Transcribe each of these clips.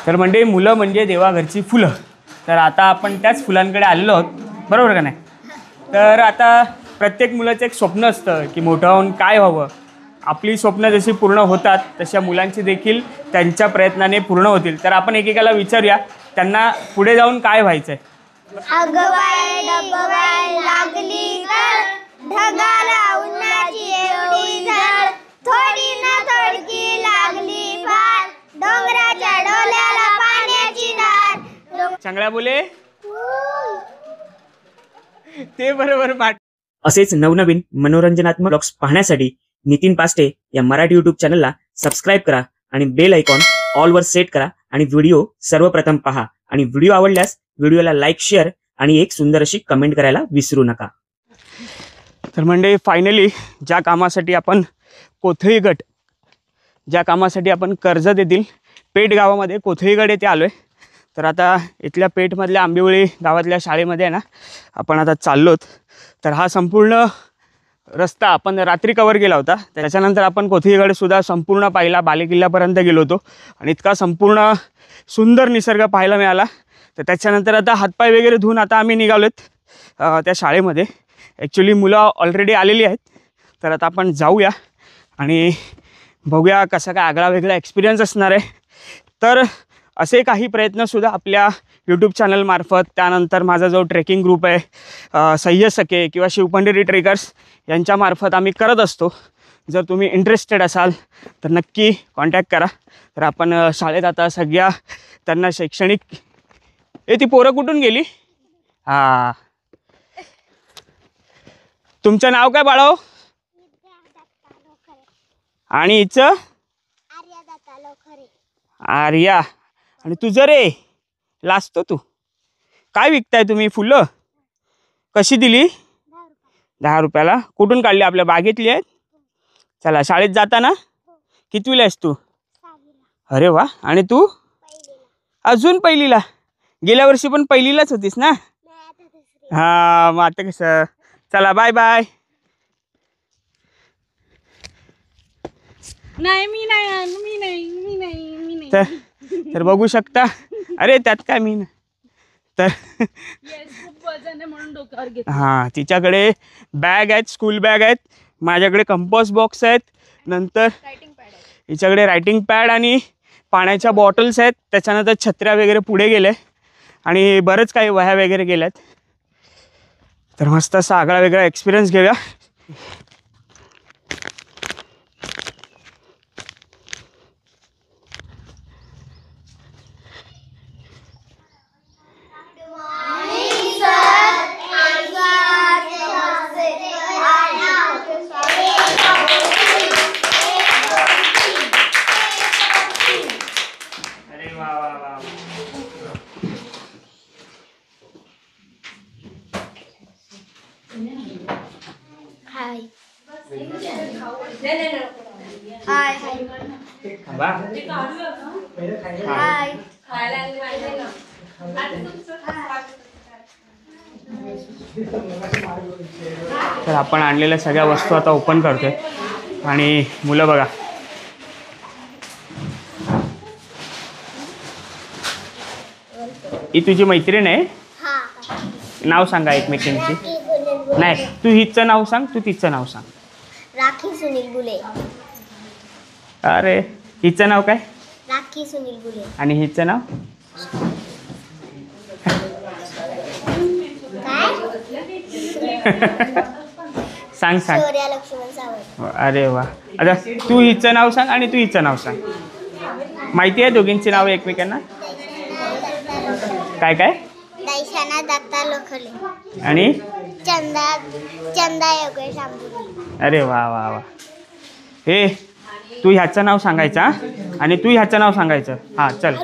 तर म्हणजे मुलं म्हणजे देवाघरची फुलं. तर आता आपण त्याच फुलांकडे आलेलो आहोत, बरोबर का नाही? तर आता प्रत्येक मुलाचं एक स्वप्न असतं की मोठं होऊन काय व्हावं. आपली स्वप्न जशी पूर्ण होतात तशा मुलांची देखील त्यांच्या प्रयत्नाने पूर्ण होतील. तर आपण एकेकाला विचारूया त्यांना पुढे जाऊन काय व्हायचं आहे. अगवाय डबवाय लागली तर ढगाला उन्हाची एवढी झळ, थोडी ना थोडकी लागली फार, डोंगराच्या डोल्याला पाण्याची धार. चांगला बोले ते बरोबर पाठ. असेच नवनवीन मनोरंजनात्मक ब्लॉग्स पाहण्यासाठी नितीन पास्टे या मराठी यूट्यूब चॅनलला सबस्क्राईब करा आणि बेल आयकॉन ऑलवर सेट करा आणि व्हिडिओ सर्वप्रथम पहा. आणि व्हिडिओ आवडल्यास व्हिडिओला लाईक, शेअर आणि एक सुंदर अशी कमेंट करायला विसरू नका. तर म्हणजे फायनली ज्या कामासाठी आपण कोथळी गट, ज्या कामासाठी आपण कर्जत येथील पेठ गावामध्ये कोथळी गट येथे आलो आहे. तर आता इथल्या पेठमधल्या आंबिवळी गावातल्या शाळेमध्ये आहे ना आपण आता चाललोत. तर हा संपूर्ण रस्ता आपण रात्री कवर केला होता. त्याच्यानंतर आपण कोथळीगडसुद्धा संपूर्ण पाहिला, बालेकिल्ल्यापर्यंत गेलो होतो आणि इतका संपूर्ण सुंदर निसर्ग पाहायला मिळाला. तर त्याच्यानंतर आता हातपाय वगैरे धुवून आता आम्ही निघालोत त्या शाळेमध्ये. ॲक्च्युली मुलं ऑलरेडी आलेली आहेत. तर आता आपण जाऊया आणि बघूया कसा काय आगळा वेगळा एक्सपिरियन्स असणार आहे. तर असे काही प्रयत्नसुद्धा आपल्या यूट्यूब चॅनलमार्फत, त्यानंतर माझा जो ट्रेकिंग ग्रुप आहे सह्य सखे किंवा शिवपंढरी ट्रेकर्स यांच्यामार्फत आम्ही करत असतो. जर तुम्ही इंटरेस्टेड असाल तर नक्की कॉन्टॅक्ट करा. तर आपण शाळेत आता सगळ्या त्यांना शैक्षणिक ती पोरं कुठून गेली? हां, तुमचं नाव काय बाळाओ? आणि हिचं? आर्या. आणि तुझं रे लाजतो तू. काय विकताय तुम्ही? फुलं कशी दिली? 10 रुपयाला. कुठून काढली? आपल्या बागेतली आहेत? चला, शाळेत जाताना कितवीला आहेस तू? अरे वा. आणि तू? अजून पहिलीला? गेल्या वर्षी पण पहिलीलाच होतीस ना? हां, मग आता कसं. चला, बाय बाय. नाही मी नाही मी नाही मी नाही मी नाही. तर बघू शकता. अरे त्यात काय मी. तर खूप वजन आहे म्हणून डोक्यावर घेतलं. हां, तिच्याकडे बॅग आहेत, स्कूल बॅग आहेत. माझ्याकडे कंपोस्ट बॉक्स आहेत. नंतर हिच्याकडे रायटिंग पॅड आणि पाण्याच्या बॉटल्स आहेत. त्याच्यानंतर छत्र्या वगैरे पुढे गेले आणि बरंच काही वह्या वगैरे गेल्यात. तर मस्त असा आगळा वेगळा एक्सपिरियन्स घेऊया. तर आपण आणलेल्या सगळ्या वस्तू आता ओपन करतोय आणि मुलं बघा. ही तुझी मैत्रीण आहे? नाव सांगा एकमेकांची. नाही, तू हिचं नाव सांग, तू तिचं नाव सांग. राखी सुनील गुले. अरे, हिचं नाव काय? राखी सुनील गुले. आणि हिचं नाव? सांग सांग. शौर्या लक्ष्मण सावंत. अरे वा. आता तू हिचं नाव सांग आणि तू हिचं नाव सांग. माहिती आहे दोघींची नाव एकमेकांना? काय काय? दैशाना दत्ता लोखले आणि चंदा योगेश आंबुली. अरे वा वा वा. हे तू ह्याचं नाव सांगायचं आणि तू ह्याचं नाव सांगायचं. हां, चल.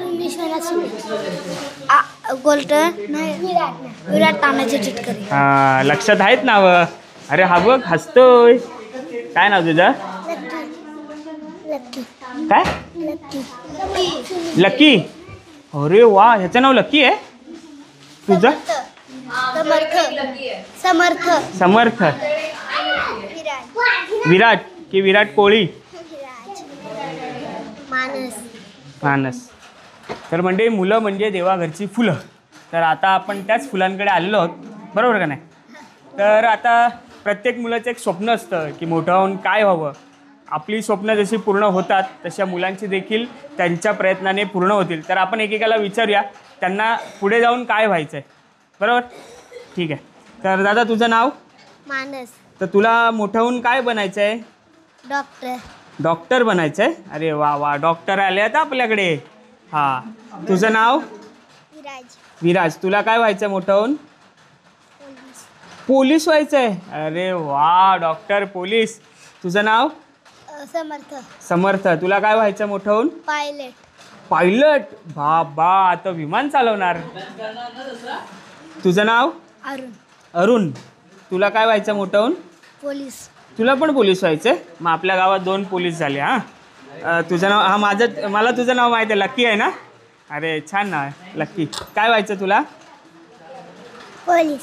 विराट तानाजी चिटकरी. हां, लक्षात आहेत नाव. अरे हा बघ हसतोय. काय नाव तुझं? काय? लकी. अरे वा, ह्याचं नाव लकी आहे. तुझं? समर्थ. समर्थ. विराट की विराट कोहली? मानस. मानस. तर म्हणजे मुलं म्हणजे देवाघरची फुलं. तर आता आपण त्याच फुलांकडे आलेलो आहोत, बरोबर का नाही? तर आता प्रत्येक मुलाचं एक स्वप्न असतं की मोठं होऊन काय व्हावं. आपली स्वप्न जशी पूर्ण होतात तशा मुलांची देखील त्यांच्या प्रयत्नाने पूर्ण होतील. तर आपण एकेकाला विचारूया त्यांना पुढे जाऊन काय व्हायचं आहे, बरोबर? ठीक आहे. तर दादा तुझं नाव? मानस. तर तुला मोठं होऊन काय बनायचं आहे? डॉक्टर. डॉक्टर बनायचं आहे. अरे वा वा, डॉक्टर आले आता आपल्याकडे. हां, तुझं नाव? विराज. विराज. तुला काय व्हायचं मोठं होऊन? पोलीस. पोलीस व्हायचं आहे. अरे वा, डॉक्टर पोलीस. तुझं नाव? समर्थ. समर्थ. तुला काय व्हायचं मोठं होऊन? पायलट. पायलट. बाबा, आता विमान चालवणार. तुझं नाव? अरुण. अरुण. तुला काय व्हायचं मोठं होऊन? पोलीस. तुला पण पोलीस व्हायचं आहे? मग आपल्या गावात 2 पोलीस झाले. हां, तुझं नाव? हां, मला तुझं नाव माहिती आहे, लक्की आहे ना? अरे छान नाव आहे, लक्की. काय व्हायचं तुला? पोलीस.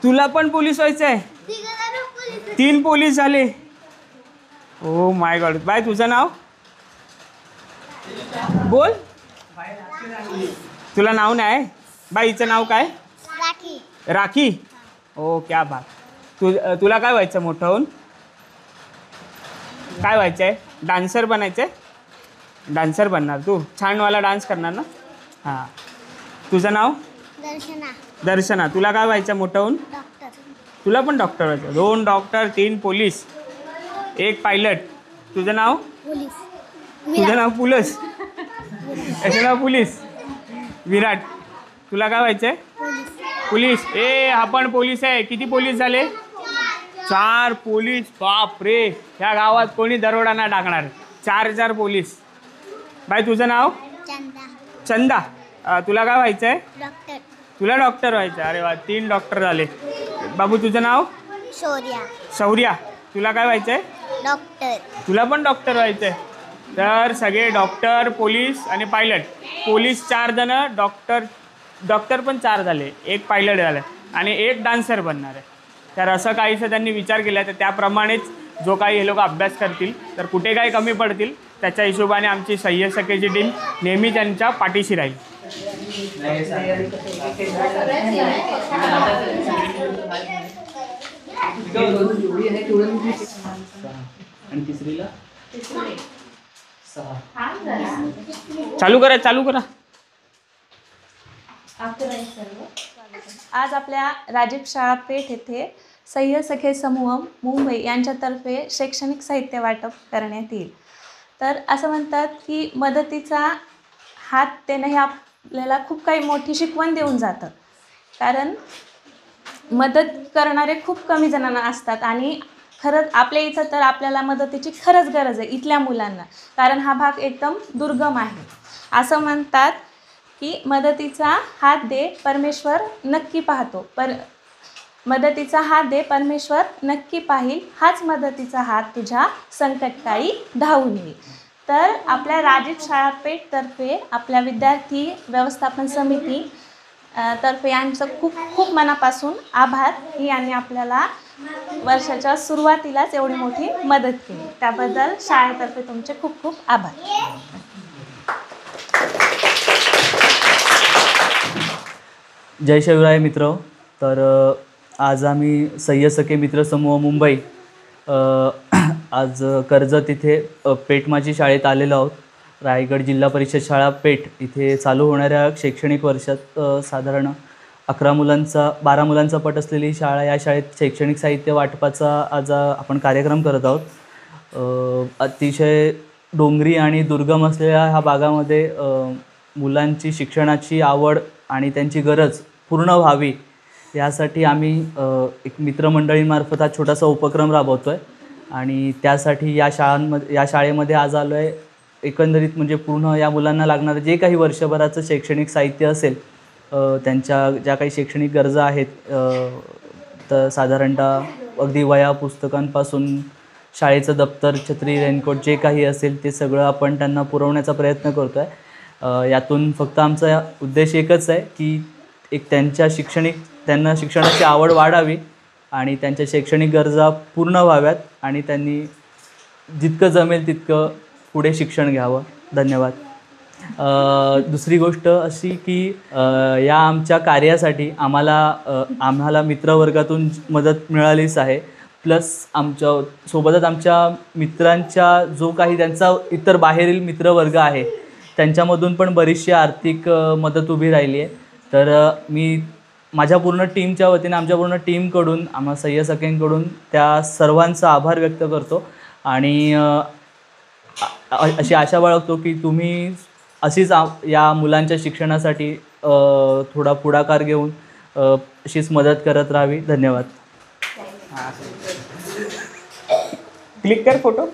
तुला पण पोलीस व्हायचं आहे? 3 पोलीस झाले. Oh my God. बाय, तुझं नाव? बोल. तुला नाव नाही? बाईचं नाव काय? राखी. राखी. ओ क्या बात. तुला काय व्हायचं मोठं होऊन? काय व्हायचं आहे? डान्सर बनायचं आहे? डान्सर बनणार तू? छानवाला डान्स करणार ना? हां. तुझं नाव? दर्शना. दर्शना. तुला काय व्हायचं मोठं होऊन? डॉक्टर. तुला पण डॉक्टर व्हायचं. 2 डॉक्टर, 3 पोलीस, 1 पायलट. तुझं नाव? पोलीस. तुझं नाव पुलस? याचं नाव पुलीस. विराट. तुला काय व्हायचं आहे? पोलीस. पोलीस. ए, हा पण पोलीस आहे. किती पोलीस झाले? 4 पोलीस. बाप रे, ह्या गावात कोणी दरोडा नाही टाकणार. 4 पोलीस. बाय, तुझं नाव? चंदा. चंदा. तुला काय व्हायचं आहे? डॉक्टर. तुला डॉक्टर व्हायचं. अरे वा, 3 डॉक्टर झाले. बाबू, तुझं नाव? शौर्या. शौर्या. तुला काय व्हायचं आहे? डॉक्टर. तुला पण डॉक्टर व्हायचं आहे. तर सगळे डॉक्टर, पोलीस आणि पायलट. पोलीस 4 जण, डॉक्टर पण 4 झाले, 1 पायलट झालं आणि 1 डान्सर बनणार आहे. तर असं काहीसं त्यांनी विचार केला. तर त्याप्रमाणेच जो काही हे लोक अभ्यास करतील तर कुठे काही कमी पडतील त्याच्या हिशोबाने आमची सह्य सखेची टीम नेहमी त्यांच्या पाठीशी राहील. चालू करा. आज आपल्या राजीव शाळा पेठ येथे सह्य सखे समूह मुंबई यांच्यातर्फे शैक्षणिक साहित्य वाटप करण्यात येईल. तर असं म्हणतात की मदतीचा हात देणं हे आपल्याला खूप काही मोठी शिकवण देऊन जातं. कारण मदत करणारे खूप कमी जणांना असतात आणि खरंच आपल्या इथं तर आपल्याला मदतीची खरंच गरज आहे इथल्या मुलांना. कारण हा भाग एकदम दुर्गम आहे. असं म्हणतात की मदतीचा हात दे परमेश्वर नक्की पाहतो. मदतीचा हात दे परमेश्वर नक्की पाहील, हाच मदतीचा हात तुझ्या संकटकाळी धावून येईल. तर आपल्या राजीव शाळा पेठतर्फे आपल्या विद्यार्थी व्यवस्थापन समिती तर्फे यांचं खूप खूप मनापासून आभार की यांनी आपल्याला वर्षाच्या सुरुवातीलाच एवढी मोठी मदत केली. त्याबद्दल शाळेतर्फे तुमचे खूप खूप आभार. जय शिवराय मित्र. तर आज आम्ही सह्य सखे मित्र समूह मुंबई आज कर्जत इथे पेठ माझी शाळेत आलेलो आहोत. रायगड जिल्हा परिषद शाळा पेठ इथे चालू होणाऱ्या शैक्षणिक वर्षात साधारण 12 मुलांचा पट असलेली ही शाळा. या शाळेत शैक्षणिक साहित्य वाटपाचा आज आपण कार्यक्रम करत आहोत. अतिशय डोंगरी आणि दुर्गम असलेल्या ह्या भागामध्ये मुलांची शिक्षणाची आवड आणि त्यांची गरज पूर्ण व्हावी यासाठी आम्ही एक मित्रमंडळींमार्फत हा छोटासा उपक्रम राबवतो आहे. आणि त्यासाठी या शाळेमध्ये आज आलो आहे. एकंदरीत म्हणजे पूर्ण या मुलांना लागणारं जे काही वर्षभराचं शैक्षणिक साहित्य असेल, त्यांच्या ज्या काही शैक्षणिक गरजा आहेत, तर साधारणतः अगदी वह्या पुस्तकांपासून शाळेचं दप्तर, छत्री, रेनकोट जे काही असेल ते सगळं आपण त्यांना पुरवण्याचा प्रयत्न करतो आहे. यातून फक्त आमचा उद्देश एकच आहे की त्यांना शिक्षणाची आवड वाढावी आणि त्यांच्या शैक्षणिक गरजा पूर्ण व्हाव्यात आणि त्यांनी जितकं जमेल तितकं पुढे शिक्षण घ्यावं. धन्यवाद. दुसरी गोष्ट अशी की या आमच्या कार्यासाठी आम्हाला मित्रवर्गातून मदत मिळालीच आहे. प्लस सोबतच आमच्या मित्रांच्या जो काही त्यांचा इतर बाहेरील मित्रवर्ग आहे त्यांच्यामधून पण बरीचशी आर्थिक मदत उभी राहिली आहे. तर मी माझ्या पूर्ण टीमच्या वतीने आमच्या पूर्ण टीमकडून आम्हा सय्यद सखेंकडून त्या सर्वांचा आभार व्यक्त करतो आणि अशी आशा बाळगतो की तुम्ही अशीच या मुलांच्या शिक्षणासाठी थोडा पुढाकार घेऊन अशीच मदत करत राहावी. धन्यवाद. क्लिक कर फोटो.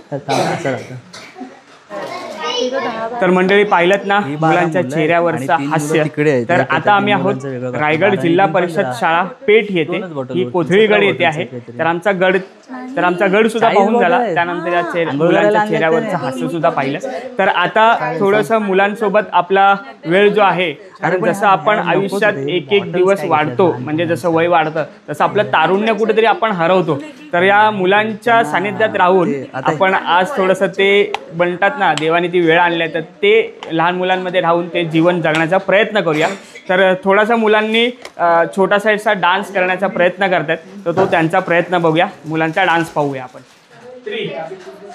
तर मंडळी पाहिलं ना मुलांच्या चेहऱ्यावरचं हास्य. तर आता आम्ही आहोत रायगड जिल्हा परिषद शाळा पेठ येथे, ही कोथळीगड येथे आहे. तर आमचा गड सुद्धा पाहून झाला, त्यानंतर या मुलांच्या चेहऱ्यावरचं हास्य सुद्धा पाहिलं. तर आता थोडंसं मुलांसोबत आपला वेळ जो आहे, कारण जसं आपण आयुष्यात एक एक दिवस वाढतो, म्हणजे जसं वय वाढतं तसं आपलं तारुण्य कुठेतरी आपण हरवतो. तर या मुलांच्या सानिध्यात राहून आपण आज थोडंसं ते बनतात ना, देवाने ती वेळ आणली आहे, तर ते लहान मुलांमध्ये राहून ते जीवन जगण्याचा प्रयत्न करूया. तर थोडासा मुलांनी छोटासा असा डान्स करण्याचा प्रयत्न करतात, तर तो त्यांचा प्रयत्न बघूया. मुलांचा डान्स पाहूया आपण.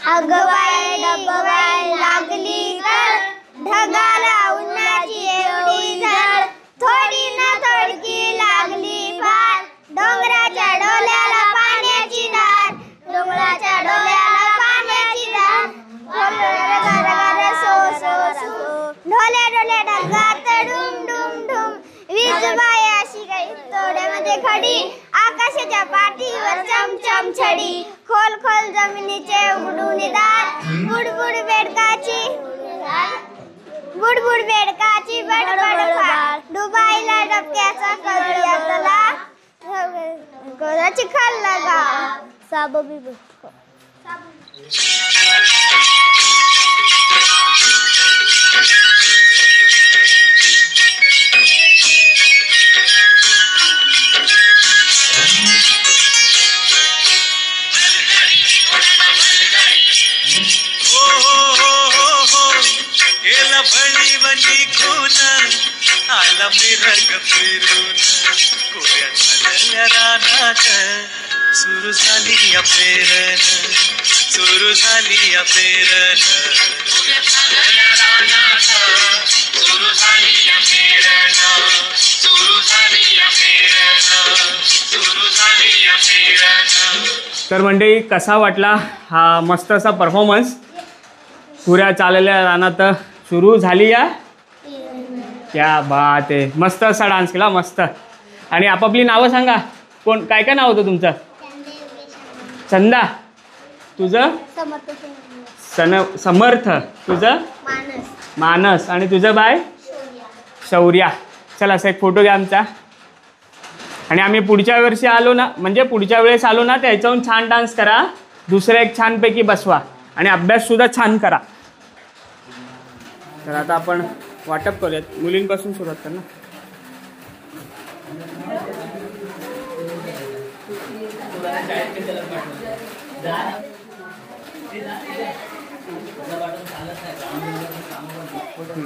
अगवाय डबवाय लागली ढगाला उन्हाची एवढी झळ, थोडी ना थोडकी लागली फार, डोंगराच्या डोल्याला पाण्याची धार, डोंगराच्या डोल्याला पाण्याची धार, सो सो सो, ढोले ढोले ढगात डुम डुम डुम, वीज बाय अशी काही तोड्यामध्ये खडी, आकाशाच्या पाठीवर चमचम छडी, खोल खोल जमिनीचे उघडून दार, बुडबुड बेडकाची बडबड फार, डुबाईला डबक्याचा करूया तला, चिखल लगा साबोबी बुटको. बळी बनी खून आला मिरग फिरून, कोऱ्या झालेल्या रानात सुरू झाली या पेरण, सुरू झाली या पेरण, कोऱ्या झालेल्या रानात सुरू झाली या पेरण, सुरू झाली या पेरण, सुरू झाली या पेरण. तर मंडळी, कसा वाटला हा मस्त असा परफॉर्मन्स? पुऱ्या चाललेल्या रानात सुरू झाली या, क्या बात आहे. मस्त असा डान्स केला, मस्त. आणि आपापली नावं सांगा. कोण काय काय नाव होतं तुमचं? चंदा. तुझं? समर्थ. तुझं? मानस. आणि तुझं बाय? शौर्या. चला असं एक फोटो घ्या आमचा. आणि आम्ही पुढच्या वर्षी आलो ना, म्हणजे पुढच्या वेळेस आलो ना, त्याच्याहून छान डान्स करा, दुसऱ्या एक छानपैकी बसवा आणि अभ्याससुद्धा छान करा. तर आता आपण वाटप करूयात. मुलींपासून सुरुवात कर ना.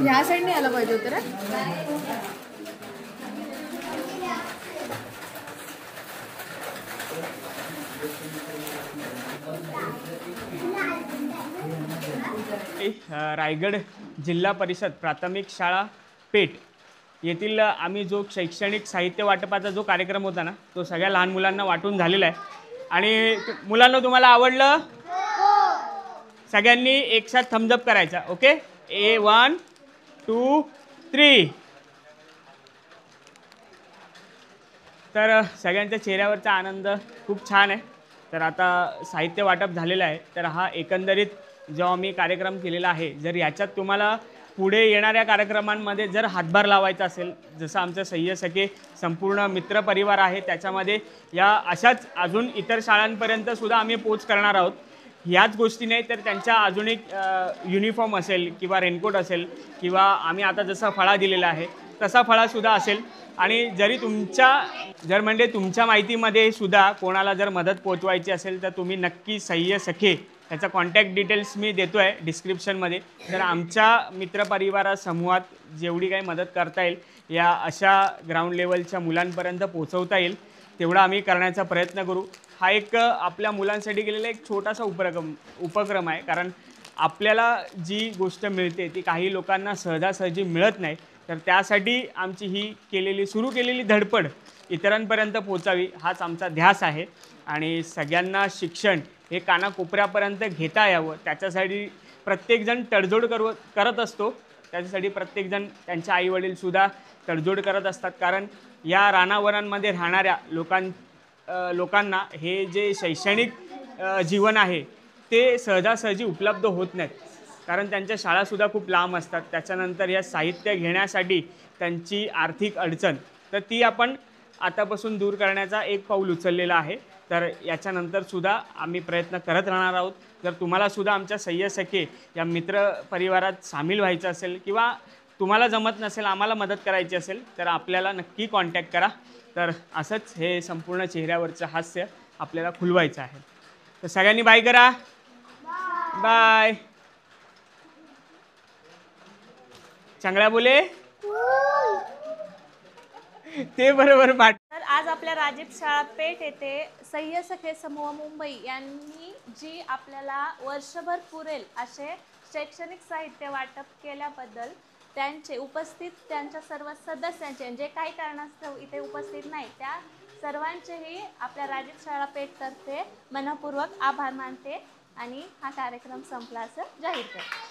ह्या साईडने आलं पाहिजे होतं रे. रायगड जिल्हा परिषद प्राथमिक शाळा पेठ येथील आम्ही जो शैक्षणिक साहित्य वाटपाचा जो कार्यक्रम होता ना, तो सगळ्या लहान मुलांना वाटून झालेला आहे. आणि मुलांना तुम्हाला आवडलं? सगळ्यांनी एक साथ थम्स अप करायचा. ओके, 1 2 3. तर सगळ्यांच्या चेहऱ्यावरचा आनंद खूप छान आहे. तर आता साहित्य वाटप झालेलं आहे. तर हा एकंदरीत जो आम्ही कार्यक्रम केलेला आहे, जर याच्यात तुम्हाला पुढे येणाऱ्या कार्यक्रमांमध्ये जर हातभार लावायचा असेल, जसं आमचं सय्यद सखे संपूर्ण मित्रपरिवार आहे, त्याच्यामध्ये या अशाच अजून इतर शाळांपर्यंत सुद्धा आम्ही पोच करणार आहोत. ह्याच गोष्टी नाही तर त्यांच्या अजून एक युनिफॉर्म असेल किंवा रेनकोट असेल किंवा आम्ही आता जसा फळा दिलेला आहे तसा फळासुद्धा असेल. आणि जरी तुमच्या माहितीमध्ये सुद्धा कोणाला जर मदत पोचवायची असेल तर तुम्ही नक्की सय्यद सखे त्याचा कॉन्टॅक्ट डिटेल्स मी देतो आहे डिस्क्रिप्शनमध्ये. तर आमच्या मित्रपरिवारा समूहात जेवढी काही मदत करता येईल या अशा ग्राउंड लेवलच्या मुलांपर्यंत पोहोचवता येईल तेवढा आम्ही करण्याचा प्रयत्न करू. हा एक आपल्या मुलांसाठी केलेला एक छोटासा उपक्रम आहे. कारण आपल्याला जी गोष्ट मिळते ती काही लोकांना सहजासहजी मिळत नाही. तर त्यासाठी आमची ही सुरू केलेली धडपड इतरांपर्यंत पोचावी हाच आमचा ध्यास आहे. आणि सगळ्यांना शिक्षण हे कानाकोपऱ्यापर्यंत घेता यावं त्याच्यासाठी प्रत्येकजण तडजोड करत असतो. त्याच्यासाठी प्रत्येकजण त्यांच्या आईवडीलसुद्धा तडजोड करत असतात. कारण या रानावनांमध्ये राहणाऱ्या लोकांना हे जे शैक्षणिक जीवन आहे ते सहजासहजी उपलब्ध होत नाहीत. कारण त्यांच्या शाळासुद्धा खूप लांब असतात. त्याच्यानंतर या साहित्य घेण्यासाठी त्यांची आर्थिक अडचण तर ती आपण आतापासून दूर करण्याचा एक पाऊल उचललेला आहे. तर याच्यानंतरसुद्धा आम्ही प्रयत्न करत राहणार आहोत. जर तुम्हालासुद्धा आमच्या सय्यद सखे या मित्रपरिवारात सामील व्हायचं असेल किंवा तुम्हाला जमत नसेल आम्हाला मदत करायची असेल तर आपल्याला नक्की कॉन्टॅक्ट करा. तर असंच हे संपूर्ण चेहऱ्यावरचं हास्य आपल्याला खुलवायचं आहे. तर सगळ्यांनी बाय करा. बाय. चांगला बोले ते बरोबर पाठ. तर आज आपल्या राजीव शाळा पेठ येथे सय्यद सखे समूह मुंबई यांनी जी आपल्याला वर्षभर पुरेल असे शैक्षणिक साहित्य वाटप केल्याबद्दल त्यांच्या सर्व सदस्यांचे जे काही कारणास्तव इथे उपस्थित नाही त्या सर्वांचेही आपल्या राजीव शाळा पेठतर्फे मनपूर्वक आभार मानते आणि हा कार्यक्रम संपला असं जाहीर करते.